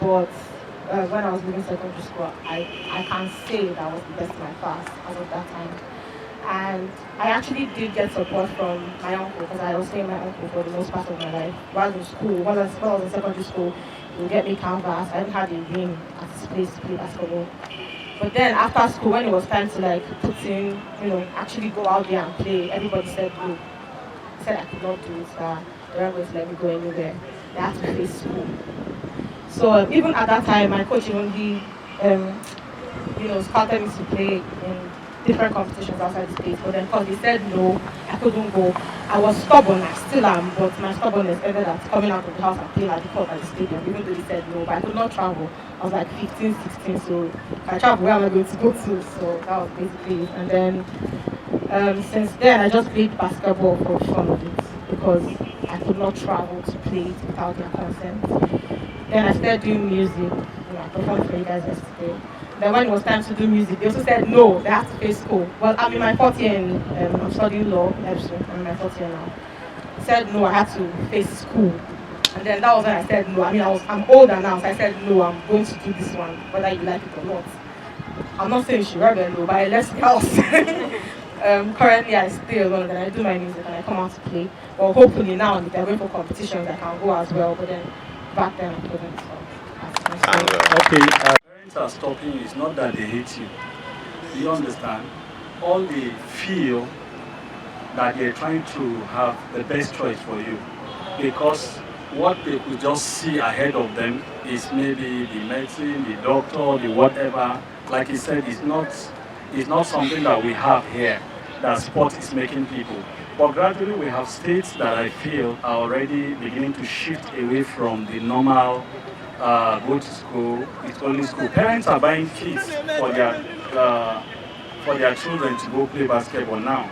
But when I was leaving secondary school, I can say that I was the best in my class as of that time. And I actually did get support from my uncle because I was staying with my uncle for the most part of my life. While in school, while I was in secondary school, he would get me canvas. I didn't have a ring at his place to play basketball. But then after school, when it was time to like put in, actually go out there and play, everybody said no. I said I could not do it, that they weren't going to let me go anywhere. They had to face school. So even at that time, my coach even scouted me to play in different competitions outside the state. But then because he said no, I couldn't go. I was stubborn, I still am, but my stubbornness ended at coming out of the house and playing at the court at the stadium, even though he said no. But I could not travel. I was like 15, 16, so if I travel, where am I going to go to? So that was basically it. And then since then, I just played basketball for fun of it because I could not travel to play it without their consent. Then I started doing music. I performed for you guys yesterday. Then when it was time to do music, they also said no, they have to face school. Well, I'm in my fourth year I'm studying law, Epsom. I'm in my fourth year now. They said no, I had to face school. And then that was when I said no. I'm older now, so I said no, I'm going to do this one, whether you like it or not. I'm not saying she rebel though, but I left the house. Currently I stay alone and I do my music and I come out to play. But hopefully now if they're going for competitions I can go as well. But then back then I couldn't. So that's my story. Okay. Parents are stopping you. It's not that they hate you. Do you understand? All they feel that they're trying to have the best choice for you, because what they could just see ahead of them is maybe the medicine, the doctor, the whatever. Like he said, it's not something that we have here, that sport is making people. But gradually we have states that I feel are already beginning to shift away from the normal go to school, it's only school. Parents are buying kits for their children to go play basketball now.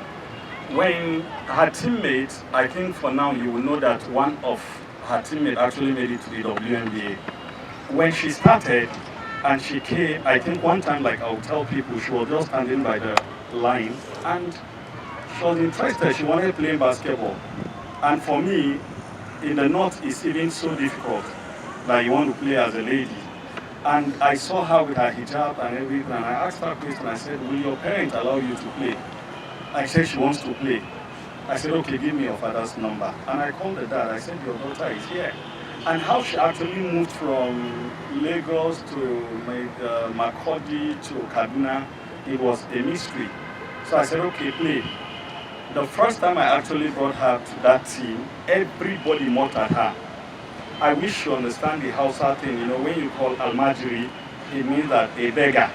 When her teammates, I think for now you will know that one of her teammates actually made it to the WNBA. When she started and she came, I think one time, like I'll tell people, she was just standing by the line and she was interested. She wanted playing basketball. And for me, in the north, it's even so difficult that you want to play as a lady. And I saw her with her hijab and everything, and I asked her a question. I said, will your parents allow you to play? I said she wants to play. I said, okay, give me your father's number. And I called the dad. I said, your daughter is here. And how she actually moved from Lagos to Makurdi to Kaduna, it was a mystery. So I said, okay, play. The first time I actually brought her to that team, everybody mocked at her. I wish you understand the Hausa thing. When you call Almajiri, it means that a beggar.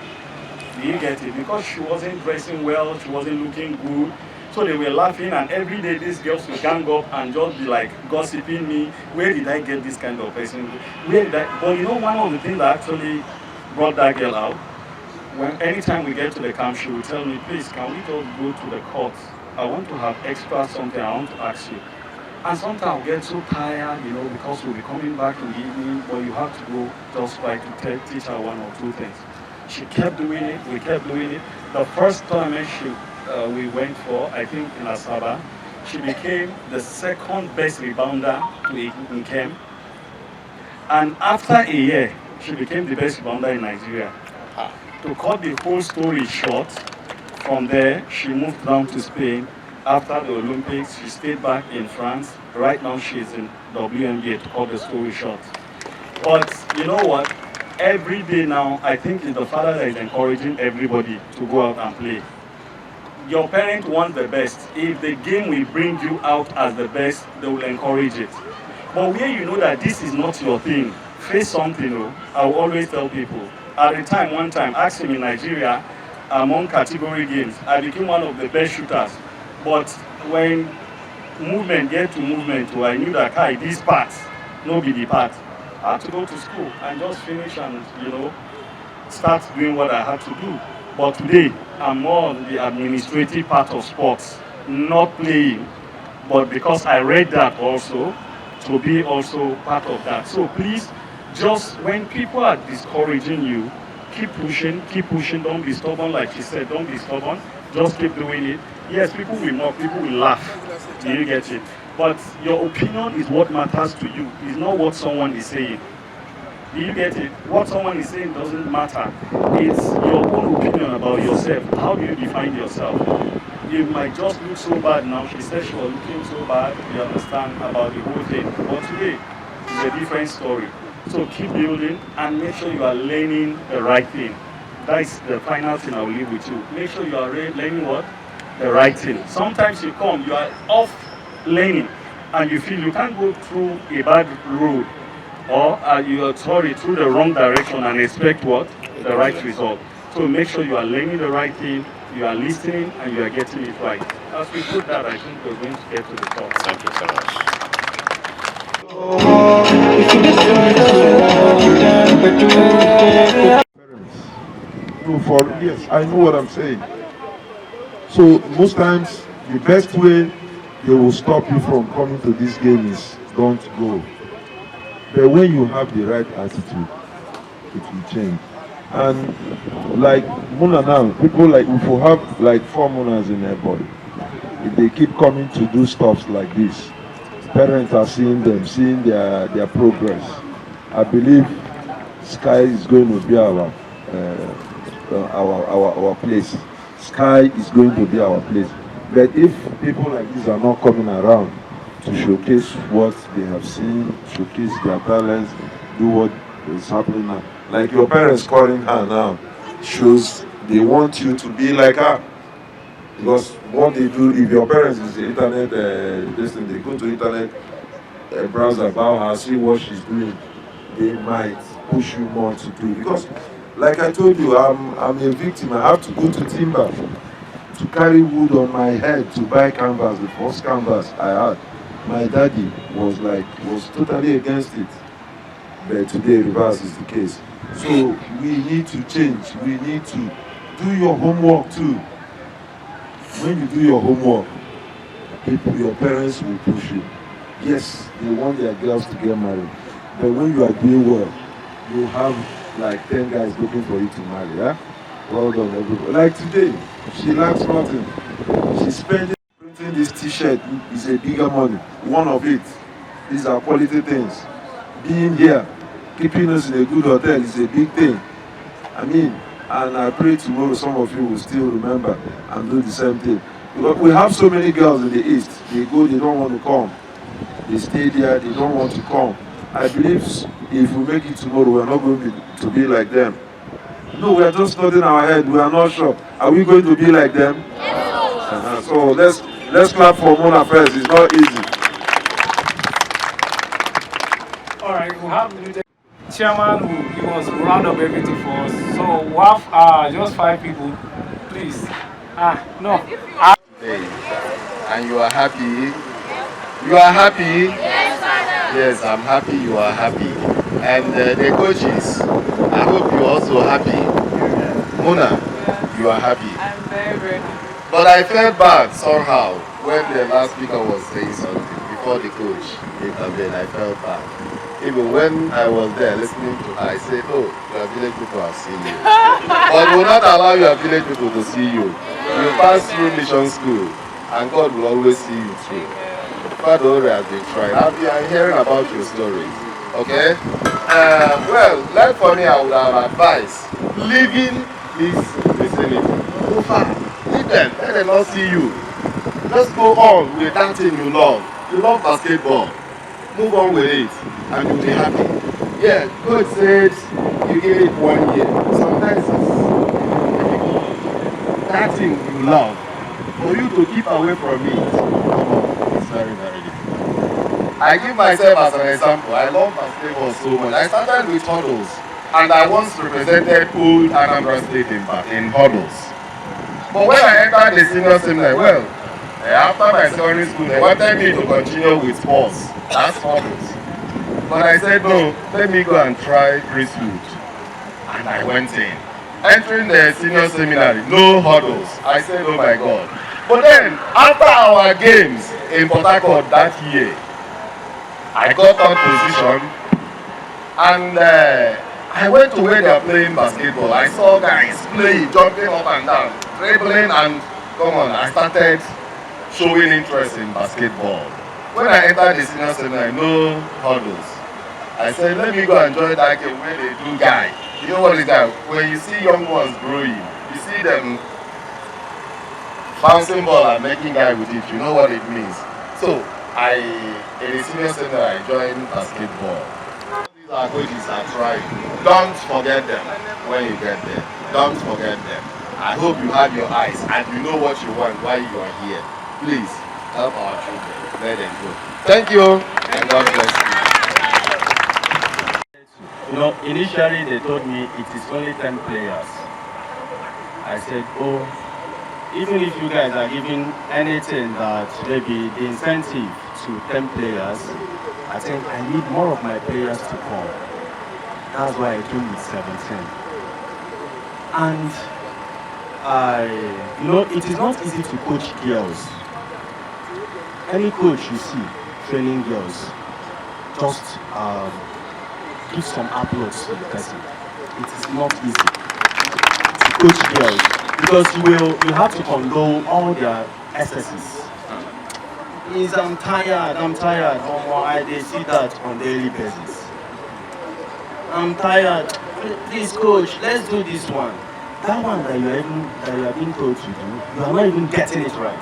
Do you get it? Because she wasn't dressing well, she wasn't looking good. So they were laughing, and every day these girls would gang up and just be like gossiping me. Where did I get this kind of person? Where did I? But one of the things that actually brought that girl out, anytime we get to the camp, she would tell me, please, can we just go to the court? I want to have extra something I want to ask you. And sometimes I'll get so tired, because we'll be coming back in the evening, but you have to go just try to teach her one or two things. She kept doing it, we kept doing it. The first tournament we went for, I think in Asaba, she became the second best rebounder in camp. And after a year, she became the best rebounder in Nigeria. To cut the whole story short, from there, she moved down to Spain. After the Olympics, she stayed back in France. Right now, she's in WNBA, to cut the story short. But you know what? Every day now, I think it's the father that is encouraging everybody to go out and play. Your parent wants the best. If the game will bring you out as the best, they will encourage it. But where you know that this is not your thing, face something. I will always tell people. At the time, one time, ask him in Nigeria, among category games, I became one of the best shooters. But when movement get to movement, I knew that this part, no be the part. I had to go to school and just finish and start doing what I had to do. But today, I'm more on the administrative part of sports, not playing, but because I read that also, to be also part of that. So please, just when people are discouraging you, keep pushing, don't be stubborn, like she said, don't be stubborn, just keep doing it. Yes, people will mock, people will laugh, do you get it? But your opinion is what matters to you, it's not what someone is saying. Do you get it? What someone is saying doesn't matter. It's your own opinion about yourself. How do you define yourself? You might just look so bad now. She said she was looking so bad, you understand, about the whole thing. But today, it's a different story. So keep building and make sure you are learning the right thing. That's the final thing I will leave with you. Make sure you are learning what? The right thing. Sometimes you come, you are off learning, and you feel you can't go through a bad road, or you are through the wrong direction and expect what? The right result. So make sure you are learning the right thing, you are listening, and you are getting it right. As we put that, I think we're going to get to the top. Thank you so much. Yes, I know what I'm saying. So most times the best way they will stop you from coming to this game is don't go. But when you have the right attitude, it will change. And like Muna now, people like if we have like 4 Munas in everybody, if they keep coming to do stuff like this, parents are seeing them, seeing their progress. I believe Sky is going to be our place. Sky is going to be our place. But if people like this are not coming around to showcase what they have seen, showcase their talents, do what is happening now, like your parents calling her now, shows they want you to be like her. Because what they do, if your parents is the internet, they go to internet browser about her, see what she's doing, they might push you more to do. Because, like I told you, I'm a victim. I have to go to timber to carry wood on my head to buy canvas. The first canvas I had, my daddy was totally against it. But today, reverse is the case. So we need to change. We need to do your homework too. When you do your homework, your parents will push you. Yes, they want their girls to get married. But when you are doing well, you have like 10 guys looking for you to marry. Yeah? Well done, everybody. Like today, she lacks nothing. She's spending printing this t-shirt is a bigger money. One of it. These are quality things. Being here, keeping us in a good hotel is a big thing. I mean, and I pray tomorrow some of you will still remember and do the same thing. Because we have so many girls in the East. They go, they don't want to come. They stay there, they don't want to come. I believe if we make it tomorrow, we're not going to be like them. No, we are just nodding our head. We are not sure. Are we going to be like them? Yes. So let's clap for Mona first. It's not easy. All right, we have the chairman who give us round up everything for us. So we have just 5 people. Please. No. Hey, and you are happy? You are happy? Yes, Father. Yes, I'm happy you are happy. And the coaches, I hope you're also happy. Mona, you are happy. I'm very, very happy. But I felt bad somehow when the last speaker was saying something before the coach intervened. I felt bad. Even when I was there listening to her, I said, oh, your village people have seen you. But will not allow your village people to see you. You pass through mission school, and God will always see you through. Father has been trying. I've been hearing about your stories. Okay? Well, like for me, I would have advised leaving this vicinity. Go far. Leave them. Let them not see you. Just go on with that thing you love. You love basketball. Move on with it, and you'll be happy. Yeah, God said you give it 1 year. Sometimes it's that thing you love. For you to keep away from it, it's very, very difficult. I give myself as an example. I love basketball so much. I started with hurdles, and I once represented old Anambra State in hurdles. But when I entered the senior seminar, well, after my secondary school, they wanted me to continue with sports. That's hurdles. But I said, no, let me go and try priesthood. And I went in. Entering the senior seminary, no hurdles. I said, oh my God. But then, after our games in Port Harcourt that year, I got that position, and I went to where they are playing basketball. I saw guys playing, jumping up and down, dribbling, and come on, I started showing interest in basketball. When I entered the senior seminary, no hurdles. I said, let me go and join that game where they do guy. You know what is that? When you see young ones growing, you see them bouncing ball and making guy with it, you know what it means. So in a senior center, I joined basketball. These are coaches are trying. Don't forget them when you get there. Don't forget them. I hope you have your eyes and you know what you want while you are here. Please help our children. Let them go. Thank you and God bless you. You know, initially they told me it is only 10 players. I said, oh, even if you guys are giving anything that maybe the incentive to 10 players, I think I need more of my players to come. That's why I came with 17. And you know, it is not easy to coach girls. Any coach you see training girls, just give some applause to the person. It is not easy to coach girls because you have to condone all their excesses. I'm tired. They see that on daily basis. I'm tired. Please, coach, let's do this one. That one that you are being told to do, you are not even getting it right.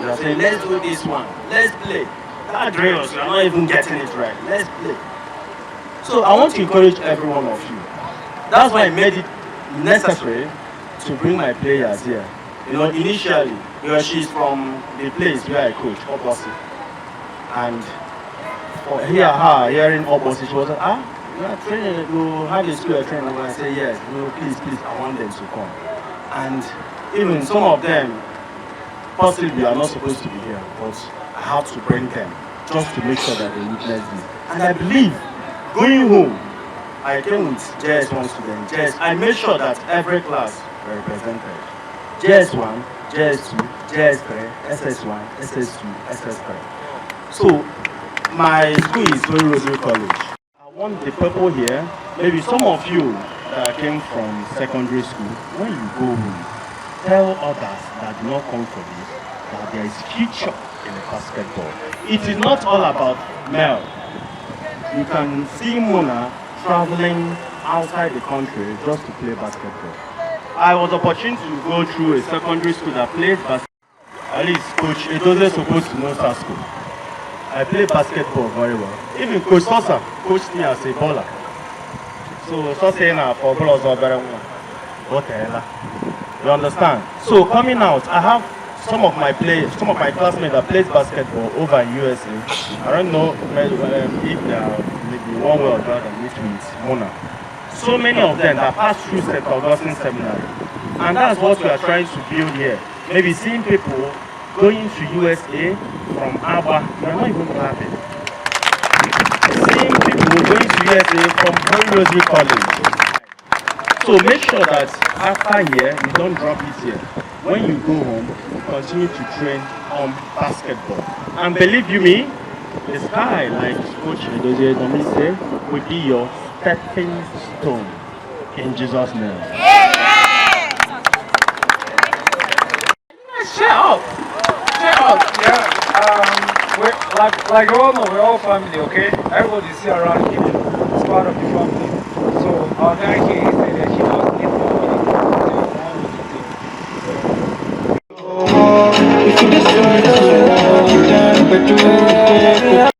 You are saying, let's do this one. Let's play. That drills, you are not even getting it right. Let's play. So I want to encourage every one of you. That's why I made it necessary to bring my players here. You know, initially, she's from the place where I coach, Obosi. And for hearing Obosi, she was like, you are training, you have a school training. I say, yes, please, I want them to come. And even some of them, possibly are not supposed to be here, but I have to bring them just to make sure that they witness this. And I believe, going home, I came with JS1 students. I made sure that every class were represented. JS1, JS2, JS3, SS1, SS2, SS3. So, my school is Holy Rosary College. I want the people here, maybe some of you that came from secondary school, when you go home, tell others that do not come for this, that there is future in the basketball. It is not all about male. You can see Mona traveling outside the country just to play basketball. I was opportune to go through a secondary school that plays basketball. At least Coach Edoze is supposed to know that school. I play basketball very well. Even Coach Sosa coached me as a baller. So Sosa for ballers are very well. What the hell? You understand? So coming out, I have some of my classmates that plays basketball over in USA. I don't know if they are maybe one way or the other meet with Mona. So many of them that pass through St. Augustine Seminary. And that's what we are trying to build here. Maybe seeing people going to USA from ABA, we are not even clapping. Seeing people going to USA from Holy Rosary College. So make sure that after here, you don't drop it here. When you go home, you continue to train on basketball. And believe you me, the sky, like Coach Edozie normally say, will be your stepping stone. In Jesus' name. Amen. Shut up! Yeah, we're like you all know, we're all family, okay? Everybody's here around here. It's part of the family. So our guy here is that he doesn't need nobody. If you just do it, that's what you've done, but do